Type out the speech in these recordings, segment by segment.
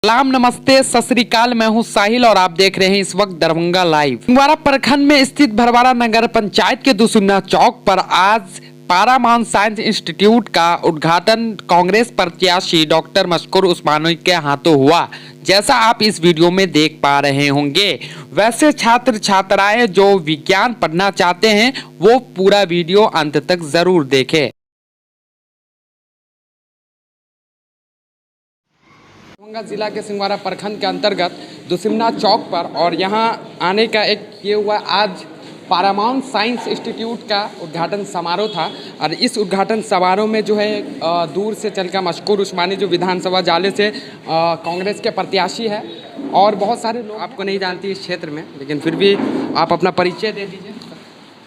सलाम, नमस्ते, सत श्री अकाल। मैं हूं साहिल और आप देख रहे हैं इस वक्त दरभंगा लाइव। सिंहवाड़ा प्रखंड में स्थित भरवाड़ा नगर पंचायत के दुसुमना चौक पर आज पारामाउंट साइंस इंस्टीट्यूट का उद्घाटन कांग्रेस प्रत्याशी डॉक्टर मशकूर उस्मानी के हाथों हुआ, जैसा आप इस वीडियो में देख पा रहे होंगे। वैसे छात्र छात्राएं जो विज्ञान पढ़ना चाहते हैं वो पूरा वीडियो अंत तक जरूर देखें। दरभंगा जिला के सिंहवाड़ा प्रखंड के अंतर्गत दुसुमना चौक पर और यहाँ आने का एक ये हुआ, आज पारामाउंट साइंस इंस्टीट्यूट का उद्घाटन समारोह था। और इस उद्घाटन समारोह में जो है दूर से चलकर मशकूर उस्मानी जो विधानसभा जाले से कांग्रेस के प्रत्याशी है और बहुत सारे लोग आपको नहीं जानती इस क्षेत्र में, लेकिन फिर भी आप अपना परिचय दे दीजिए।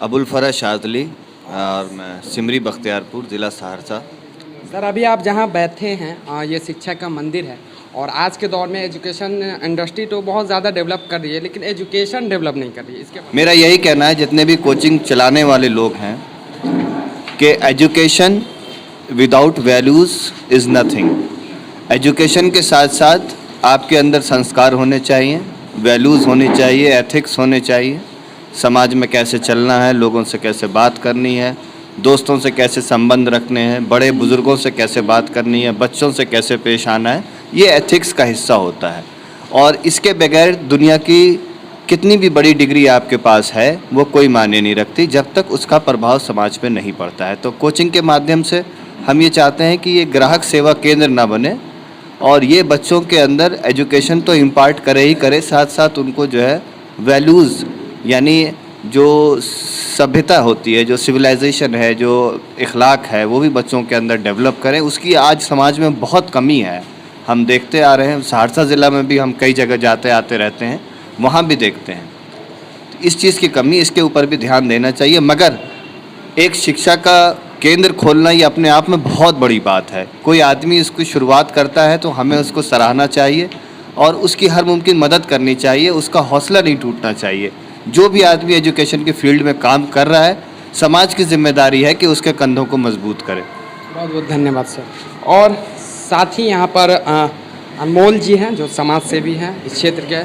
अबुल फरज शादली और मैं सिमरी बख्तियारपुर ज़िला सहरसा। सर, अभी आप जहाँ बैठे हैं ये शिक्षा का मंदिर है और आज के दौर में एजुकेशन इंडस्ट्री तो बहुत ज़्यादा डेवलप कर रही है, लेकिन एजुकेशन डेवलप नहीं कर रही है। इसके मेरा यही कहना है जितने भी कोचिंग चलाने वाले लोग हैं कि education without values is nothing. Education के साथ साथ आपके अंदर संस्कार होने चाहिए, वैल्यूज़ होनी चाहिए, एथिक्स होने चाहिए, समाज में कैसे चलना है, लोगों से कैसे बात करनी है, दोस्तों से कैसे संबंध रखने हैं, बड़े बुज़ुर्गों से कैसे बात करनी है, बच्चों से कैसे पेश आना है, ये एथिक्स का हिस्सा होता है। और इसके बगैर दुनिया की कितनी भी बड़ी डिग्री आपके पास है वो कोई मायने नहीं रखती जब तक उसका प्रभाव समाज पे नहीं पड़ता है। तो कोचिंग के माध्यम से हम ये चाहते हैं कि ये ग्राहक सेवा केंद्र ना बने और ये बच्चों के अंदर एजुकेशन तो इम्पार्ट करे ही करे, साथ साथ उनको जो है वैल्यूज़ यानी जो सभ्यता होती है, जो सिविलाइजेशन है, जो इखलाक है, वो भी बच्चों के अंदर डेवलप करें। उसकी आज समाज में बहुत कमी है, हम देखते आ रहे हैं। सहरसा ज़िला में भी हम कई जगह जाते आते रहते हैं, वहाँ भी देखते हैं। इस चीज़ की कमी, इसके ऊपर भी ध्यान देना चाहिए। मगर एक शिक्षा का केंद्र खोलना ये अपने आप में बहुत बड़ी बात है। कोई आदमी इसकी शुरुआत करता है तो हमें उसको सराहना चाहिए और उसकी हर मुमकिन मदद करनी चाहिए, उसका हौसला नहीं टूटना चाहिए। जो भी आदमी एजुकेशन के फील्ड में काम कर रहा है, समाज की जिम्मेदारी है कि उसके कंधों को मजबूत करे। बहुत बहुत धन्यवाद सर। और साथ ही यहाँ पर अनमोल जी हैं जो समाज सेवी हैं इस क्षेत्र के।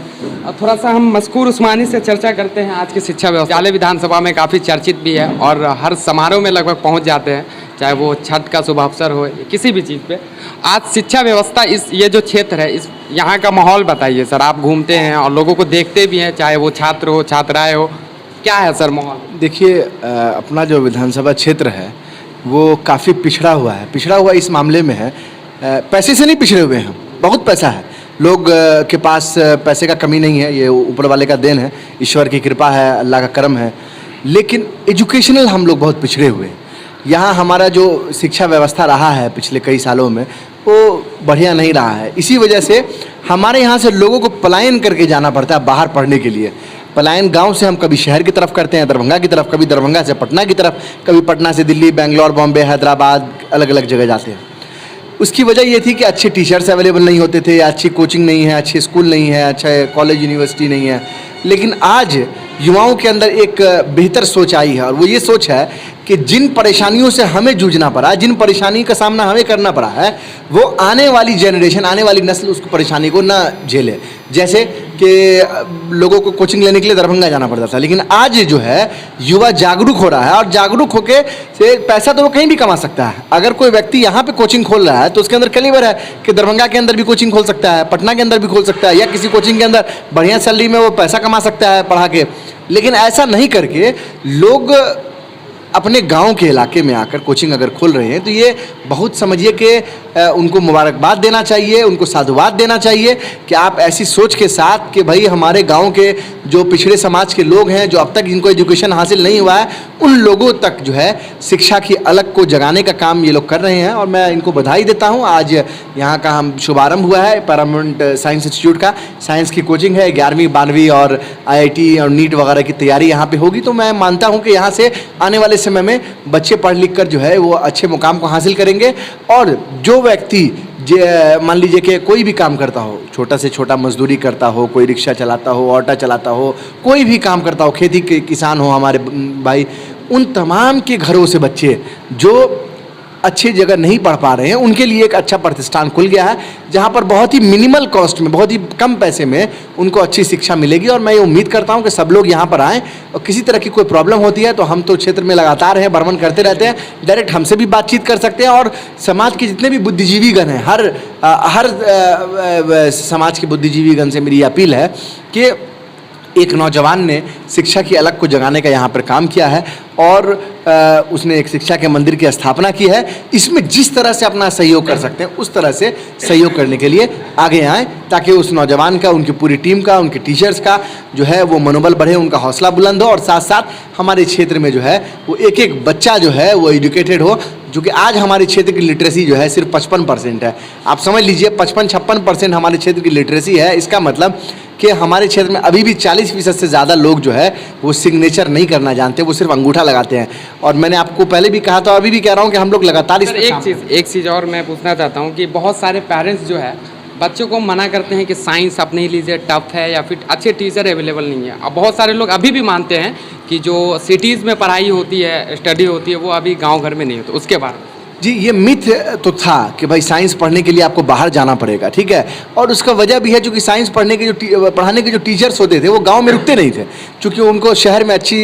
और थोड़ा सा हम मशकूर उस्मानी से चर्चा करते हैं। आज की शिक्षा व्यवस्था जाले विधानसभा में काफ़ी चर्चित भी है और हर समारोह में लगभग पहुँच जाते हैं, चाहे वो छठ का शुभ अवसर हो या किसी भी चीज़ पे। आज शिक्षा व्यवस्था ये जो क्षेत्र है, इस यहाँ का माहौल बताइए सर। आप घूमते हैं और लोगों को देखते भी हैं, चाहे वो छात्र हो छात्राएँ हो, क्या है सर माहौल? देखिए, अपना जो विधानसभा क्षेत्र है वो काफ़ी पिछड़ा हुआ है। पिछड़ा हुआ इस मामले में है, पैसे से नहीं पिछड़े हुए हैं, बहुत पैसा है, लोग के पास पैसे का कमी नहीं है, ये ऊपर वाले का देन है, ईश्वर की कृपा है, अल्लाह का करम है। लेकिन एजुकेशनल हम लोग बहुत पिछड़े हुए हैं। यहाँ हमारा जो शिक्षा व्यवस्था रहा है पिछले कई सालों में वो बढ़िया नहीं रहा है। इसी वजह से हमारे यहाँ से लोगों को पलायन करके जाना पड़ता है बाहर पढ़ने के लिए। पलायन गांव से हम कभी शहर की तरफ करते हैं, दरभंगा की तरफ, कभी दरभंगा से पटना की तरफ, कभी पटना से दिल्ली, बेंगलोर, बॉम्बे, हैदराबाद, अलग अलग जगह जाते हैं। उसकी वजह ये थी कि अच्छे टीचर्स अवेलेबल नहीं होते थे, अच्छी कोचिंग नहीं है, अच्छे स्कूल नहीं है, अच्छा कॉलेज यूनिवर्सिटी नहीं है। लेकिन आज युवाओं के अंदर एक बेहतर सोच आई है और वो ये सोच है कि जिन परेशानियों से हमें जूझना पड़ा, जिन परेशानी का सामना हमें करना पड़ा है, वो आने वाली जनरेशन, आने वाली नस्ल उसको परेशानी को ना झेले। जैसे कि लोगों को कोचिंग लेने के लिए दरभंगा जाना पड़ता था, लेकिन आज जो है युवा जागरूक हो रहा है और जागरूक होकर से पैसा तो वो कहीं भी कमा सकता है। अगर कोई व्यक्ति यहाँ पे कोचिंग खोल रहा है तो उसके अंदर कैलिबर है कि दरभंगा के अंदर भी कोचिंग खोल सकता है, पटना के अंदर भी खोल सकता है, या किसी कोचिंग के अंदर बढ़िया सैलरी में वो पैसा कमा सकता है पढ़ा के। लेकिन ऐसा नहीं करके लोग अपने गांव के इलाके में आकर कोचिंग अगर खोल रहे हैं तो ये बहुत समझिए कि उनको मुबारकबाद देना चाहिए, उनको साधुवाद देना चाहिए कि आप ऐसी सोच के साथ कि भाई हमारे गांव के जो पिछड़े समाज के लोग हैं, जो अब तक जिनको एजुकेशन हासिल नहीं हुआ है, उन लोगों तक जो है शिक्षा की अलग को जगाने का काम ये लोग कर रहे हैं और मैं इनको बधाई देता हूँ। आज यहाँ का हम शुभारंभ हुआ है पारामाउंट साइंस इंस्टीट्यूट का। साइंस की कोचिंग है, 11वीं 12वीं और IIT और नीट वगैरह की तैयारी यहाँ पे होगी। तो मैं मानता हूँ कि यहाँ से आने वाले समय में बच्चे पढ़ लिख कर जो है वो अच्छे मुकाम को हासिल करेंगे। और जो व्यक्ति मान लीजिए कि कोई भी काम करता हो, छोटा से छोटा मजदूरी करता हो, कोई रिक्शा चलाता हो, ऑटो चलाता हो, कोई भी काम करता हो, खेती के किसान हो हमारे भाई, उन तमाम के घरों से बच्चे जो अच्छी जगह नहीं पढ़ पा रहे हैं उनके लिए एक अच्छा प्रतिष्ठान खुल गया है, जहाँ पर बहुत ही मिनिमल कॉस्ट में, बहुत ही कम पैसे में उनको अच्छी शिक्षा मिलेगी। और मैं ये उम्मीद करता हूँ कि सब लोग यहाँ पर आएँ, और किसी तरह की कोई प्रॉब्लम होती है तो हम तो क्षेत्र में लगातार हैं, भ्रमण करते रहते हैं, डायरेक्ट हमसे भी बातचीत कर सकते हैं। और समाज के जितने भी बुद्धिजीवीगण हैं, हर समाज के बुद्धिजीवीगण से मेरी अपील है कि एक नौजवान ने शिक्षा की अलग को जगाने का यहाँ पर काम किया है, और उसने एक शिक्षा के मंदिर की स्थापना की है। इसमें जिस तरह से अपना सहयोग कर सकते हैं उस तरह से सहयोग करने के लिए आगे आएँ, ताकि उस नौजवान का, उनकी पूरी टीम का, उनके टीचर्स का जो है वो मनोबल बढ़े, उनका हौसला बुलंद हो, और साथ साथ हमारे क्षेत्र में जो है वो एक एक बच्चा जो है वो एजुकेटेड हो। जो कि आज हमारे क्षेत्र की लिटरेसी जो है सिर्फ 55% है। आप समझ लीजिए 55-56% हमारे क्षेत्र की लिटरेसी है। इसका मतलब कि हमारे क्षेत्र में अभी भी 40% से ज़्यादा लोग जो है वो सिग्नेचर नहीं करना जानते, वो सिर्फ अंगूठा लगाते हैं। और मैंने आपको पहले भी कहा था, अभी भी कह रहा हूँ कि हम लोग लगातार इस एक चीज़ और मैं पूछना चाहता हूँ कि बहुत सारे पेरेंट्स जो है बच्चों को मना करते हैं कि साइंस आप नहीं लीजिए, टफ है, या फिर अच्छे टीचर अवेलेबल नहीं है। अब बहुत सारे लोग अभी भी मानते हैं कि जो सिटीज़ में पढ़ाई होती है, स्टडी होती है, वो अभी गाँव घर में नहीं होती। उसके बाद जी, ये मिथ तो था कि भाई साइंस पढ़ने के लिए आपको बाहर जाना पड़ेगा, ठीक है। और उसका वजह भी है क्योंकि साइंस पढ़ने के पढ़ाने के जो टीचर्स होते थे वो गांव में रुकते नहीं थे, क्योंकि उनको शहर में अच्छी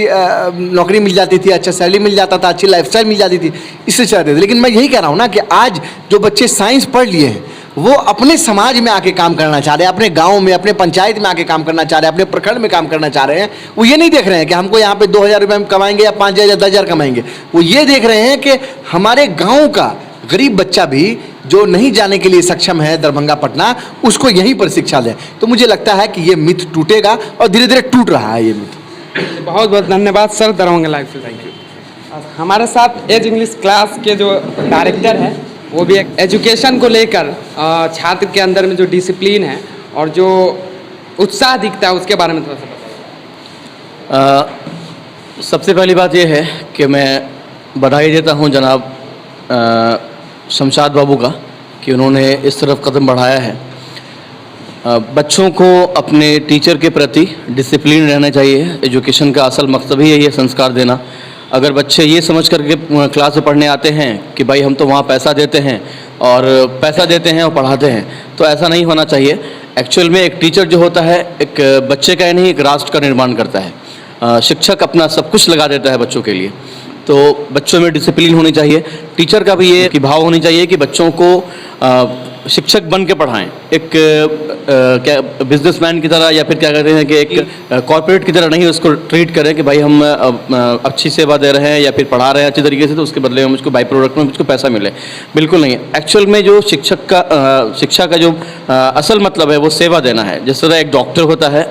नौकरी मिल जाती थी, अच्छा सैलरी मिल जाता था, अच्छी लाइफस्टाइल मिल जाती थी, इससे चाहते थे। लेकिन मैं यही कह रहा हूँ ना कि आज जो बच्चे साइंस पढ़ लिए हैं वो अपने समाज में आके काम करना चाह रहे हैं, अपने गांव में, अपने पंचायत में आके काम करना चाह रहे हैं, अपने प्रखंड में काम करना चाह रहे हैं। वो ये नहीं देख रहे हैं कि हमको यहाँ पे 2,000 रुपये में कमाएंगे या 5,000 या 10,000 कमाएंगे। वो ये देख रहे हैं कि हमारे गाँव का गरीब बच्चा भी जो नहीं जाने के लिए सक्षम है दरभंगा पटना, उसको यहीं पर शिक्षा दें। तो मुझे लगता है कि ये मिथ टूटेगा, और धीरे धीरे टूट रहा है ये मिथ। बहुत बहुत धन्यवाद सर, दरभंगा लाइव से, थैंक यू। हमारे साथ एज इंग्लिश क्लास के जो डायरेक्टर हैं, वो भी एक एजुकेशन को लेकर छात्र के अंदर में जो डिसिप्लिन है और जो उत्साह दिखता है उसके बारे में थोड़ा सा बताइए। सबसे पहली बात यह है कि मैं बधाई देता हूं जनाब शमशाद बाबू का कि उन्होंने इस तरफ कदम बढ़ाया है। बच्चों को अपने टीचर के प्रति डिसिप्लिन रहना चाहिए। एजुकेशन का असल मकसद ही यही है, संस्कार देना। अगर बच्चे ये समझ करके क्लास में पढ़ने आते हैं कि भाई हम तो वहाँ पैसा देते हैं और पढ़ाते हैं, तो ऐसा नहीं होना चाहिए। एक्चुअल में एक टीचर जो होता है एक बच्चे का ही नहीं, एक राष्ट्र का निर्माण करता है। शिक्षक अपना सब कुछ लगा देता है बच्चों के लिए, तो बच्चों में डिसिप्लिन होनी चाहिए। टीचर का भी ये कि भाव होनी चाहिए कि बच्चों को शिक्षक बन के पढ़ाएं, एक क्या बिजनेसमैन की तरह या फिर क्या कहते हैं कि एक कॉर्पोरेट की तरह नहीं उसको ट्रीट करें कि भाई हम अच्छी सेवा दे रहे हैं या फिर पढ़ा रहे हैं अच्छी तरीके से तो उसके बदले में मुझको बाई प्रोडक्ट में मुझको पैसा मिले। बिल्कुल नहीं। एक्चुअल में जो शिक्षा का जो असल मतलब है वो सेवा देना है। जिस तरह एक डॉक्टर होता है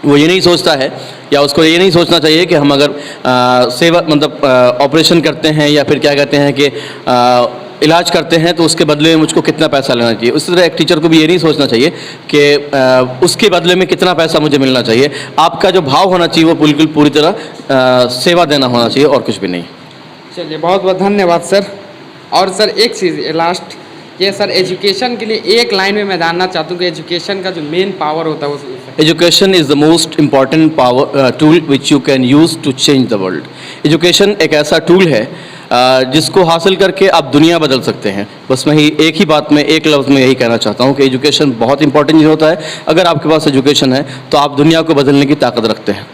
वो ये नहीं सोचता है या उसको ये नहीं सोचना चाहिए कि हम अगर सेवा मतलब ऑपरेशन करते हैं या फिर क्या कहते हैं कि इलाज करते हैं तो उसके बदले में मुझको कितना पैसा लेना चाहिए। उसी तरह एक टीचर को भी ये नहीं सोचना चाहिए कि उसके बदले में कितना पैसा मुझे मिलना चाहिए। आपका जो भाव होना चाहिए वो बिल्कुल पूरी तरह सेवा देना होना चाहिए और कुछ भी नहीं। चलिए, बहुत बहुत धन्यवाद सर। और सर एक चीज़ लास्ट, ये सर एजुकेशन के लिए एक लाइन में मैं जानना चाहता हूँ कि एजुकेशन का जो मेन पावर होता है वो education is the most important power tool which you can use to change the world. Education एक ऐसा टूल है जिसको हासिल करके आप दुनिया बदल सकते हैं। बस मैं ही एक ही बात में एक लफ्ज़ में यही कहना चाहता हूँ कि एजुकेशन बहुत इंपॉर्टेंट होता है। अगर आपके पास एजुकेशन है तो आप दुनिया को बदलने की ताकत रखते हैं।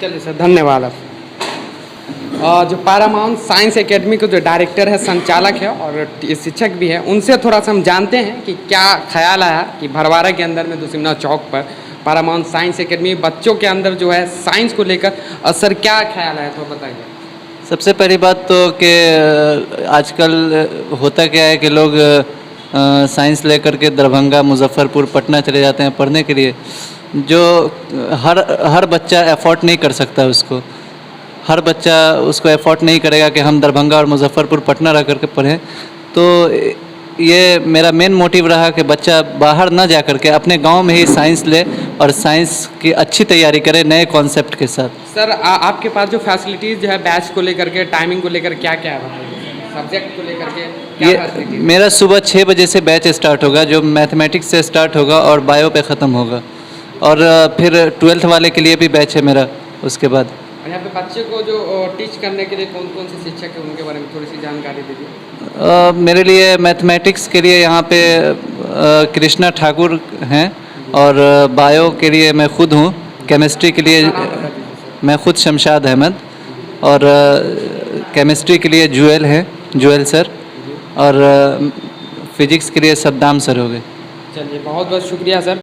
चलिए सर, धन्यवाद। आप जो पैरामाउंट साइंस एकेडमी के जो डायरेक्टर है, संचालक है और शिक्षक भी है, उनसे थोड़ा सा हम जानते हैं कि क्या ख्याल आया कि भरवारा के अंदर में दुसिमना चौक पर पैरामाउंट साइंस एकेडमी बच्चों के अंदर जो है साइंस को लेकर सर क्या ख्याल आया तो बताइए। सबसे पहली बात तो कि आजकल होता क्या है कि लोग साइंस लेकर के दरभंगा, मुजफ्फरपुर, पटना चले जाते हैं पढ़ने के लिए, जो हर बच्चा एफोर्ड नहीं कर सकता उसको। हर बच्चा उसको एफोर्ड नहीं करेगा कि हम दरभंगा और मुजफ्फरपुर, पटना रह करके पढ़ें। तो ये मेरा मेन मोटिव रहा कि बच्चा बाहर ना जा करके अपने गांव में ही साइंस ले और साइंस की अच्छी तैयारी करे नए कॉन्सेप्ट के साथ। सर आपके पास जो फैसिलिटीज़ जो है बैच को लेकर के, टाइमिंग को लेकर क्या क्या है, सब्जेक्ट को लेकर के क्या? मेरा सुबह 6 बजे से बैच स्टार्ट होगा, जो मैथमेटिक्स से स्टार्ट होगा और बायो पे ख़त्म होगा। और फिर 12th वाले के लिए भी बैच है मेरा उसके बाद। और यहाँ पे बच्चे को जो टीच करने के लिए कौन कौन से शिक्षक हैं उनके बारे में थोड़ी सी जानकारी दीजिए। मेरे लिए मैथमेटिक्स के लिए यहाँ पे कृष्णा ठाकुर हैं और बायो के लिए मैं खुद हूँ, केमिस्ट्री के लिए मैं खुद शमशाद अहमद और केमिस्ट्री के लिए जुएल हैं, जुएल सर, और फिजिक्स के लिए सद्दाम सर हो गए। चलिए बहुत बहुत शुक्रिया सर।